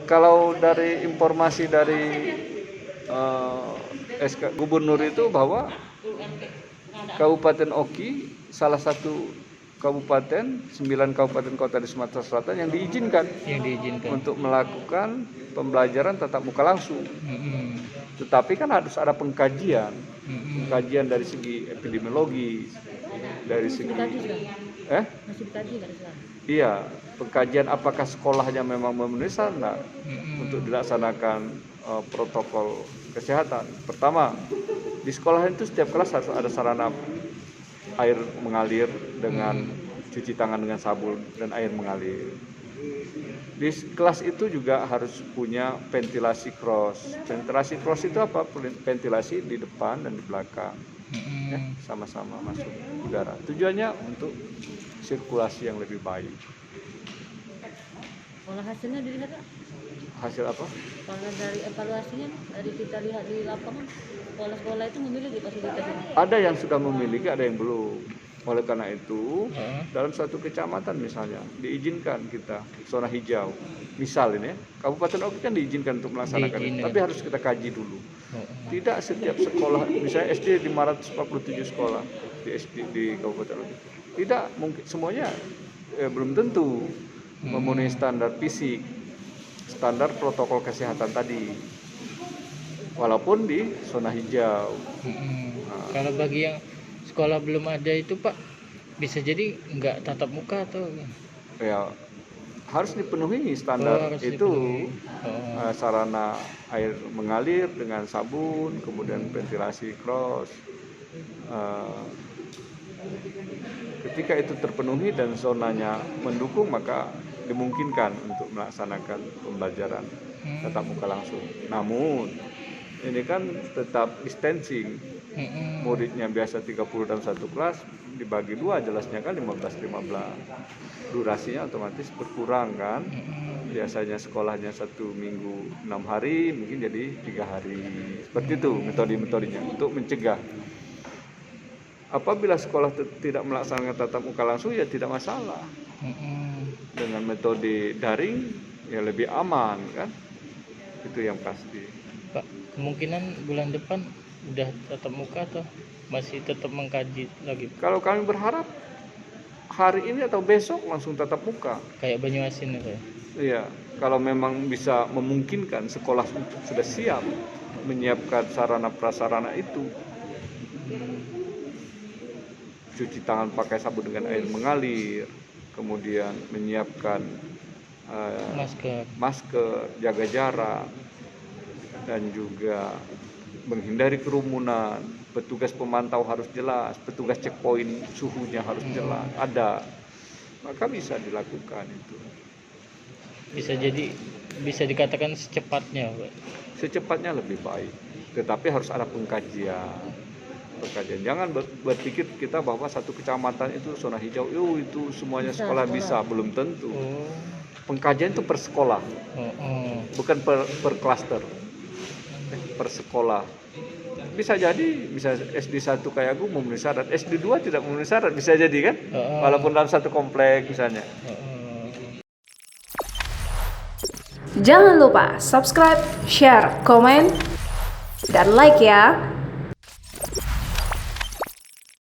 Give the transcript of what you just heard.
Kalau dari informasi dari SK Gubernur itu bahwa Kabupaten Oki salah satu kabupaten 9 kabupaten kota di Sumatera Selatan yang diizinkan untuk melakukan pembelajaran tatap muka langsung. Tetapi kan harus ada pengkajian dari segi epidemiologi, dari segi iya, pengkajian apakah sekolahnya memang memenuhi syarat untuk dilaksanakan protokol kesehatan. Pertama, di sekolah itu setiap kelas harus ada sarana air mengalir dengan cuci tangan dengan sabun dan air mengalir. Di kelas itu juga harus punya ventilasi cross. Ventilasi cross itu apa? Ventilasi di depan dan di belakang, ya, sama-sama masuk udara. Tujuannya untuk sirkulasi yang lebih baik. Olah hasilnya dilihat Pak? Hasil apa? Kalau dari evaluasinya, dari kita lihat di lapangan, sekolah-sekolah itu memiliki fasilitas ini? Ada yang sudah memiliki, ada yang belum. Oleh karena itu, dalam suatu kecamatan misalnya, diizinkan kita zona hijau. Misal ini, Kabupaten Oki kan diizinkan untuk melaksanakan itu, tapi harus kita kaji dulu. Tidak setiap sekolah, misalnya SD 547 sekolah di SD di Kabupaten Oki. Tidak mungkin semuanya belum tentu memenuhi standar fisik, standar protokol kesehatan tadi. Walaupun di zona hijau. Kalau bagi yang sekolah belum ada itu Pak, bisa jadi nggak tatap muka atau ya harus dipenuhi standar itu. Sarana air mengalir dengan sabun, kemudian ventilasi cross. Ketika itu terpenuhi dan zonanya mendukung, maka dimungkinkan untuk melaksanakan pembelajaran tatap muka langsung. Namun ini kan tetap distancing. Muridnya biasa 30 dalam satu kelas, dibagi 2 jelasnya kan 15-15. Durasinya otomatis berkurang kan. Biasanya sekolahnya 1 minggu 6 hari, mungkin jadi 3 hari. Seperti itu metodenya untuk mencegah. Apabila sekolah tidak melaksanakan tatap muka langsung, ya tidak masalah. Dengan metode daring ya lebih aman kan. Itu yang pasti. Pak, kemungkinan bulan depan udah tatap muka atau masih tetap mengkaji lagi? Kalau kami berharap hari ini atau besok langsung tatap muka. Kayak Banyuasin ya Pak? Iya, kalau memang bisa memungkinkan, sekolah sudah siap menyiapkan sarana prasarana itu. Cuci tangan pakai sabun dengan air mengalir, kemudian menyiapkan masker, jaga jarak, dan juga menghindari kerumunan. Petugas pemantau harus jelas, petugas checkpoint suhunya harus jelas, ada, maka bisa dilakukan itu. Bisa dikatakan secepatnya Pak? Secepatnya lebih baik, tetapi harus ada pengkajian. Jangan berpikir kita bahwa satu kecamatan itu zona hijau, itu semuanya sekolah bisa, belum tentu. Pengkajian itu per sekolah, bukan per klaster, per sekolah. Bisa jadi, bisa SD 1 kayak aku memenuhi syarat, SD 2 tidak memenuhi syarat, bisa jadi kan, walaupun dalam satu komplek misalnya. Jangan lupa subscribe, share, komen, dan like ya.